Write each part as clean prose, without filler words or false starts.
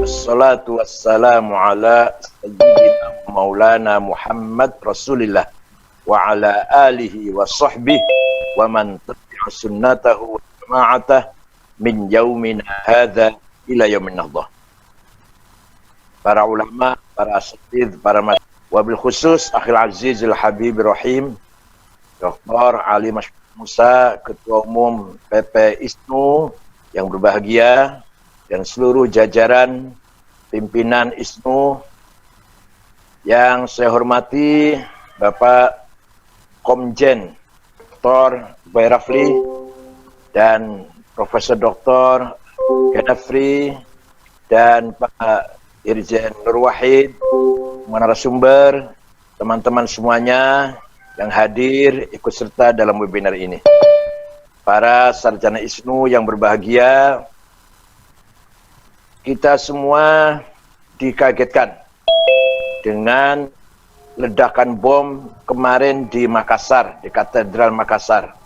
Wassalatu wassalamu ala sayyidina maulana Muhammad Rasulillah wa ala alihi wa sahbihi wa man tabi'a sunnatahu wa jama'atah min yaumina hadha ila yaumin nahdah. Para ulama, para asatidz, para wabil khusus akhil azizil habib rahim Dr. Ali Musa, Ketua Umum PP ISNU yang berbahagia, dan seluruh jajaran pimpinan ISNU yang saya hormati, Bapak Komjen Dr. Bayrafli dan Profesor Dr. Gadafri dan Pak Irjen Nur Wahid, narasumber, teman-teman semuanya yang hadir ikut serta dalam webinar ini. Para sarjana ISNU yang berbahagia, kita semua dikagetkan dengan ledakan bom kemarin di Makassar, di Katedral Makassar.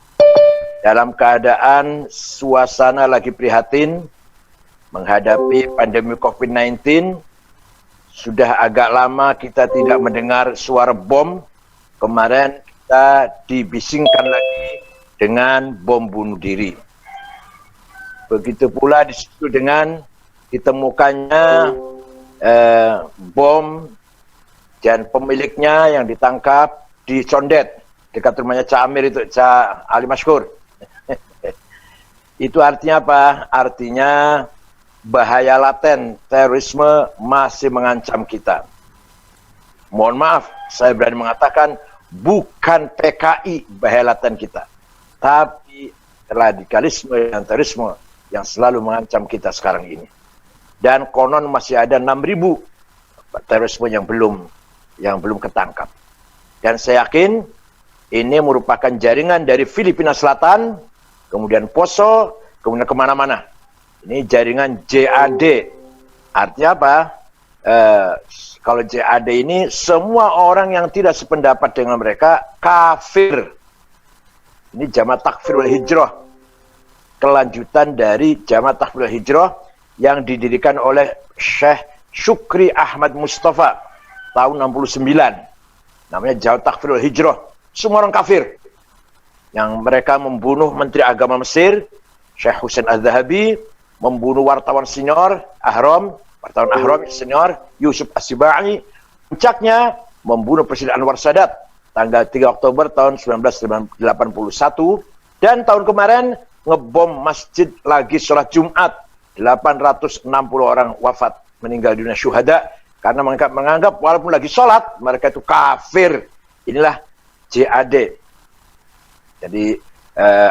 Dalam keadaan suasana lagi prihatin menghadapi pandemi COVID-19, sudah agak lama kita tidak mendengar suara bom. Kemarin kita dibisingkan lagi dengan bom bunuh diri. Begitu pula di situ dengan ditemukannya bom dan pemiliknya yang ditangkap di Condet dekat rumahnya Cak Amir itu, Cak Ali Mashkur. Itu artinya apa? Artinya bahaya laten terorisme masih mengancam kita. Mohon maaf, saya berani mengatakan bukan PKI bahaya laten kita, tapi radikalisme dan terorisme yang selalu mengancam kita sekarang ini. Dan konon masih ada 6.000 terorisme yang belum ketangkap. Dan saya yakin ini merupakan jaringan dari Filipina Selatan, kemudian Poso, kemudian kemana-mana. Ini jaringan JAD. Artinya apa? Kalau JAD ini semua orang yang tidak sependapat dengan mereka kafir. Ini Jamaah Takfir wal Hijrah, kelanjutan dari Jamaah Takfir wal Hijrah yang didirikan oleh Syekh Syukri Ahmad Mustafa tahun 69. Namanya Jamaah Takfir wal Hijrah. Semua orang kafir. Yang mereka membunuh Menteri Agama Mesir, Syekh Hussein Az-Zahabi, membunuh wartawan senior Ahram, wartawan Ahram senior Yusuf As-Sibai, puncaknya membunuh Presiden Anwar Sadat tanggal 3 Oktober tahun 1981, dan tahun kemarin ngebom masjid lagi sholat Jumat, 860 orang wafat meninggal dunia syuhada karena menganggap walaupun lagi sholat mereka itu kafir. Inilah JAD. Jadi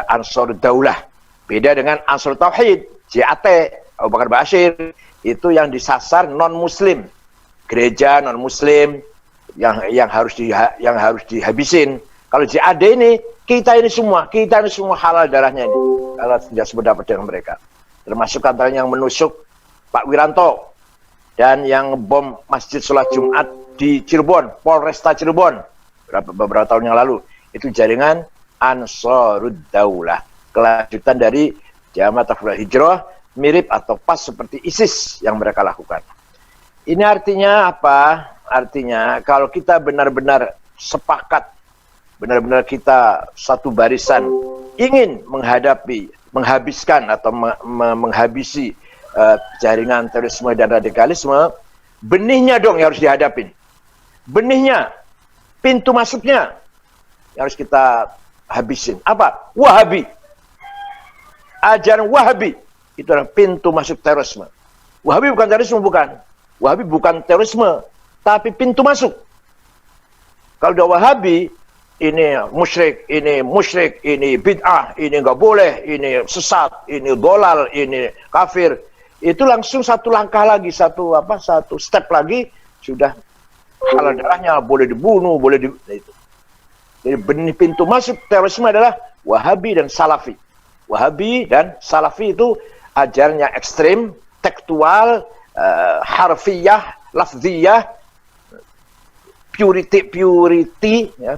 Ansar Daulah. Beda dengan Ansar Tauhid, JAT, Abu Bakar Bashir, itu yang disasar non-muslim. Gereja non-muslim yang harus dihabisin. Kalau JAD ini, kita ini semua halal darahnya ini. Kalau tidak sependapat dengan mereka. Termasuk antaranya yang menusuk Pak Wiranto dan yang bom Masjid Sholat Jumat di Cirebon, Polresta Cirebon beberapa tahun yang lalu. Itu jaringan Ansarud Daulah, kelanjutan dari Jamaah Takfir wal Hijrah, mirip atau pas seperti ISIS yang mereka lakukan. Ini artinya apa? Artinya kalau kita benar-benar sepakat, benar-benar kita satu barisan ingin menghabiskan atau menghabisi jaringan terorisme dan radikalisme, benihnya dong yang harus dihadapin. Benihnya, pintu masuknya yang harus kita habisin. Apa? Wahabi. Ajaran Wahabi itu adalah pintu masuk terorisme. Wahabi bukan terorisme, bukan. Wahabi bukan terorisme, tapi pintu masuk. Kalau udah Wahabi, ini musyrik, ini bid'ah, ini nggak boleh, ini sesat, ini dolal, ini kafir. Itu langsung satu langkah lagi, satu step lagi, sudah halal darahnya, boleh dibunuh, boleh itu. Jadi benih pintu masuk terorisme adalah Wahabi dan Salafi. Wahabi dan Salafi itu ajarannya ekstrim, tekstual, harfiyah, lafziyah,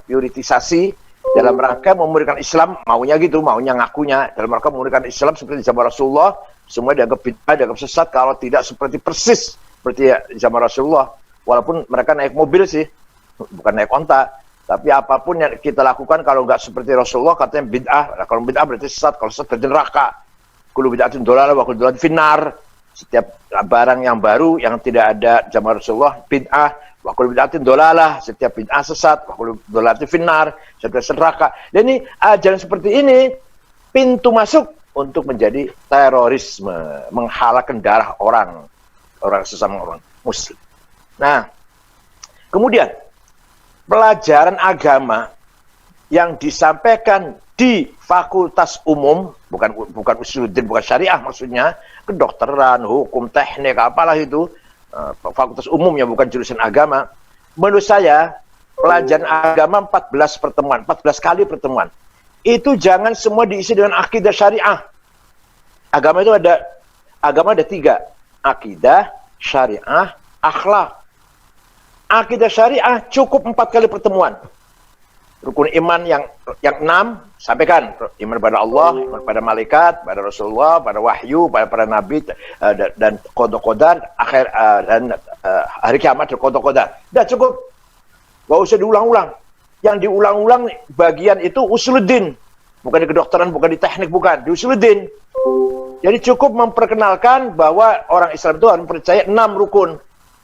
puritisasi dalam rangka memurnikan Islam, maunya gitu, maunya ngakunya dalam rangka memurnikan Islam seperti zaman Rasulullah. Semua dianggap bid'ah, dianggap sesat kalau tidak seperti persis seperti zaman Rasulullah. Walaupun mereka naik mobil sih, bukan naik onta. Tapi apapun yang kita lakukan kalau nggak seperti Rasulullah, katanya bid'ah. Nah, kalau bid'ah berarti sesat, kalau sesat berarti neraka. Kullu bid'atin dhalalah wa kullu dhalalatin finnar. Setiap barang yang baru yang tidak ada zaman Rasulullah bid'ah, wa kullu bid'atin dhalalah. Setiap bid'ah sesat, wa kullu dhalalatin finnar. Setiap neraka. Dan ini ajaran seperti ini pintu masuk untuk menjadi terorisme, menghalalkan darah orang sesama orang Muslim. Nah, kemudian pelajaran agama yang disampaikan di fakultas umum, bukan usuluddin, bukan syariah maksudnya, kedokteran, hukum, teknik, apalah itu, fakultas umum yang bukan jurusan agama. Menurut saya, pelajaran agama 14 pertemuan, 14 kali pertemuan. Itu jangan semua diisi dengan akidah syariah. Agama itu ada 3. Akidah, syariah, akhlak. Akidah syariah cukup 4 kali pertemuan. Rukun iman yang 6 sampaikan. Iman pada Allah, iman pada malaikat, pada Rasulullah, pada wahyu, pada para nabi dan qada-qadar akhir dan hari kiamat dan qada-qadar. Dah cukup. Enggak usah diulang-ulang. Yang diulang-ulang bagian itu usuluddin. Bukan di kedokteran, bukan di teknik, bukan. Di usuluddin. Jadi cukup memperkenalkan bahwa orang Islam itu harus percaya 6 rukun.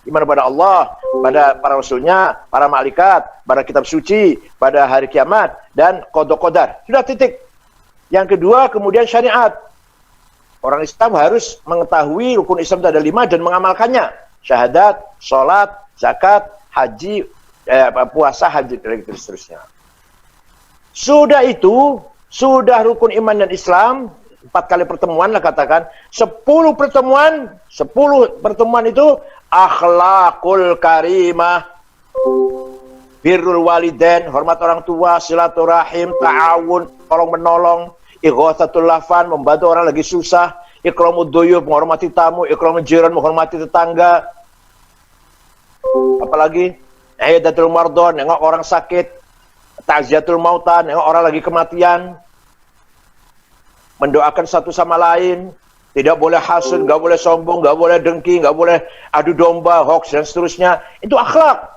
Iman pada Allah, pada para rasulnya, para malaikat, pada kitab suci, pada hari kiamat, dan qada-qadar. Sudah titik. Yang kedua, kemudian syariat. Orang Islam harus mengetahui rukun Islam itu ada 5 dan mengamalkannya. Syahadat, sholat, zakat, haji, puasa, haji, dan seterusnya. Sudah itu, sudah rukun iman dan Islam, 4 kali pertemuan lah katakan, 10 pertemuan itu akhlakul karimah, birrul walidain, hormat orang tua, silaturahim, ta'awun, tolong menolong, ighatsatul lafan, membantu orang lagi susah, ikramud duyuf, menghormati tamu, ikramul jiran, menghormati tetangga. Apalagi ihdatul mardon, nengok orang sakit, ta'ziyatul mautan, nengok orang lagi kematian, mendoakan satu sama lain. Tidak boleh hasud, nggak boleh sombong, nggak boleh dengki, nggak boleh adu domba, hoax, dan seterusnya. Itu akhlak.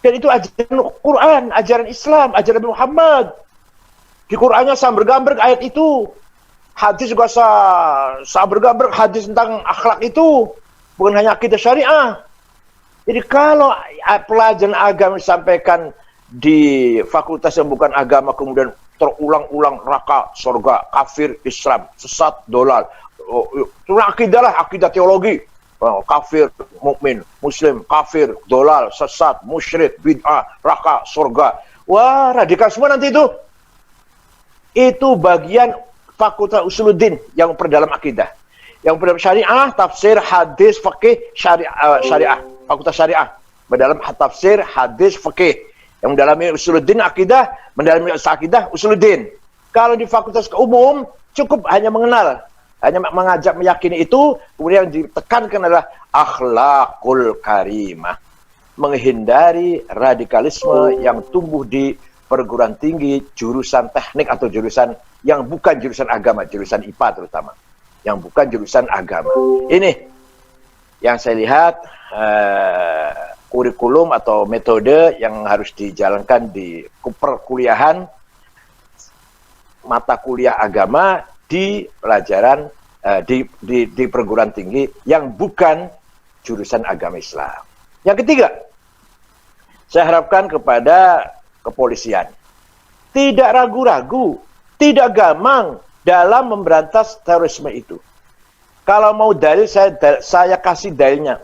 Dan itu ajaran Quran, ajaran Islam, ajaran Nabi Muhammad. Di Qurannya samber-gamber ayat itu. Hadis juga samber-gamber hadis tentang akhlak itu. Bukan hanya akidah syariah. Jadi kalau pelajaran agama disampaikan di fakultas yang bukan agama, kemudian terulang-ulang neraka, surga, kafir, Islam, sesat, dolal. Itu akidah lah, akidah teologi. Kafir, mukmin, muslim, kafir, dolal, sesat, musyrik, bid'ah, neraka, surga. Wah, radikal semua nanti itu. Itu bagian fakultas usuluddin yang perdalam akidah. Yang perdalam syariah, tafsir, hadis, fikih, syariah, fakultas syariah. Berdalam tafsir, hadis, fikih. Yang mendalami usuluddin akidah, mendalami akidah usuluddin. Kalau di fakultas umum cukup hanya mengenal, hanya mengajak meyakini itu, kemudian yang ditekankan adalah akhlakul karimah. Menghindari radikalisme yang tumbuh di perguruan tinggi, jurusan teknik atau jurusan yang bukan jurusan agama, jurusan IPA terutama. Yang bukan jurusan agama. Ini yang saya lihat kurikulum atau metode yang harus dijalankan di perkuliahan mata kuliah agama di pelajaran di perguruan tinggi yang bukan jurusan agama Islam. Yang ketiga, saya harapkan kepada kepolisian tidak ragu-ragu, tidak gamang dalam memberantas terorisme itu. Kalau mau dalil, saya kasih dalilnya.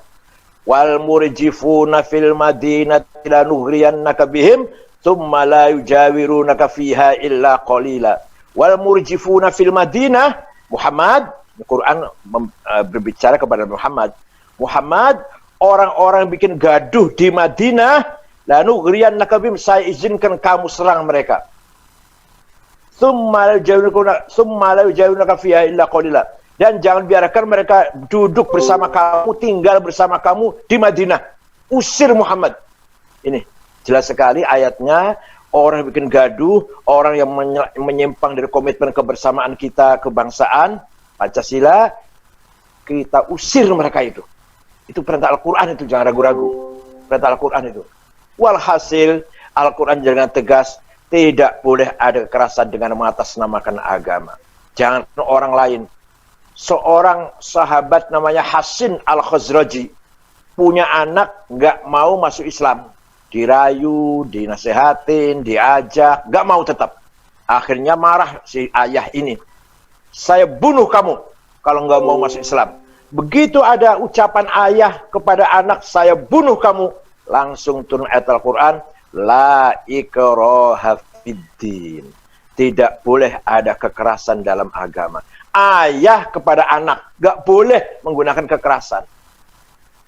Wal murjifuna fil madinati lanuhriyannaka bihim thumma la yujawirunaka fiha illa qalila. Wal murjifuna fil madinah, Muhammad, Al-Quran berbicara kepada Muhammad. Muhammad, orang-orang bikin gaduh di Madinah, lanuhriyannaka bihim, saya izinkan kamu serang mereka. Thumma la yujawirunaka fiha illa qalila. Dan jangan biarkan mereka duduk bersama kamu, tinggal bersama kamu di Madinah. Usir Muhammad. Ini jelas sekali ayatnya. Orang yang bikin gaduh, orang yang menyimpang dari komitmen kebersamaan kita, kebangsaan, Pancasila, kita usir mereka itu. Itu perintah Al-Quran itu, jangan ragu-ragu. Perintah Al-Quran itu. Walhasil, Al-Quran dengan tegas, tidak boleh ada kekerasan dengan mengatasnamakan agama. Jangan orang lain. Seorang sahabat namanya Hasin Al-Khazraji, punya anak nggak mau masuk Islam. Dirayu, dinasehatin, diajak, nggak mau tetap. Akhirnya marah si ayah ini. Saya bunuh kamu kalau nggak mau masuk Islam. Begitu ada ucapan ayah kepada anak, saya bunuh kamu, langsung turun ayat Al-Quran, la ikraha fiddin. Tidak boleh ada kekerasan dalam agama. Ayah kepada anak, nggak boleh menggunakan kekerasan.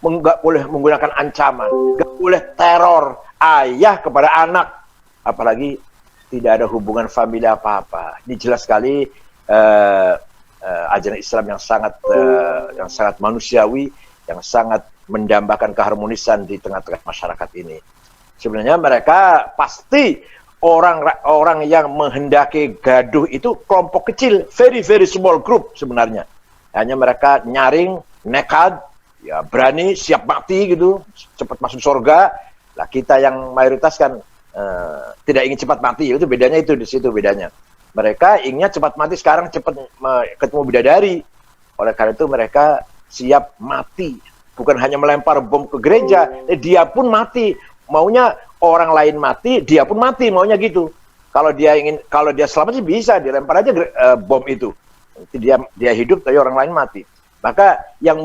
Nggak boleh menggunakan ancaman. Nggak boleh teror. Ayah kepada anak. Apalagi tidak ada hubungan famili apa-apa. Ini jelas sekali ajaran Islam yang sangat manusiawi, yang sangat mendambakan keharmonisan di tengah-tengah masyarakat ini. Sebenarnya mereka pasti orang yang menghendaki gaduh itu kelompok kecil, very very small group sebenarnya. Hanya mereka nyaring, nekat, ya berani, siap mati gitu, cepat masuk surga. Lah kita yang mayoritas kan tidak ingin cepat mati, itu bedanya, itu di situ bedanya. Mereka inginnya cepat mati sekarang, cepat ketemu bidadari. Oleh karena itu mereka siap mati. Bukan hanya melempar bom ke gereja, dia pun mati. Maunya orang lain mati, dia pun mati, maunya gitu. Kalau dia selamat sih bisa, dilempar aja bom itu. Dia hidup, tapi orang lain mati. Maka yang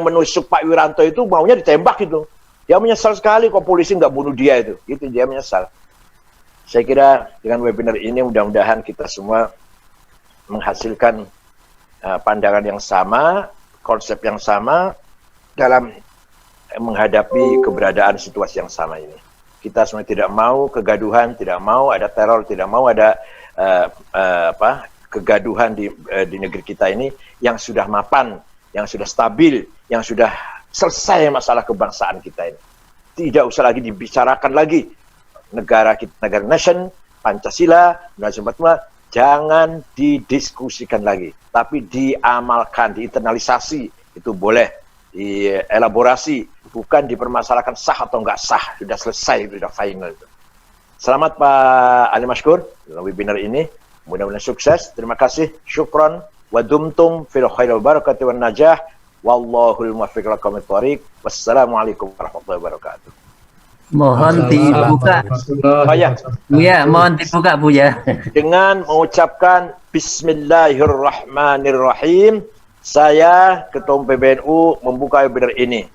menusuk Pak Wiranto itu maunya ditembak gitu. Dia menyesal sekali kok polisi nggak bunuh dia itu. Itu dia menyesal. Saya kira dengan webinar ini mudah-mudahan kita semua menghasilkan pandangan yang sama, konsep yang sama dalam menghadapi keberadaan situasi yang sama ini. Kita semua tidak mau kegaduhan, tidak mau ada teror, tidak mau ada kegaduhan di negeri kita ini yang sudah mapan, yang sudah stabil, yang sudah selesai masalah kebangsaan kita ini. Tidak usah lagi dibicarakan lagi. Negara kita, negara nation, Pancasila, jangan didiskusikan lagi, tapi diamalkan, diinternalisasi, itu boleh dielaborasi, bukan dipermasalahkan sah atau enggak sah, sudah selesai, sudah final. Selamat Pak Ali Mashkur dalam webinar ini, mudah-mudahan sukses. Terima kasih, syukron, wa dumtum fil khair wal barakati wan najah, wallahul muwaffiq ila aqwamit thoriq. Wassalamualaikum warahmatullahi wabarakatuh. Mohon dibuka. Oh ya, Buya, mohon dibuka Buya. dengan mengucapkan Bismillahirrahmanirrahim, saya Ketua PBNU membuka webinar ini.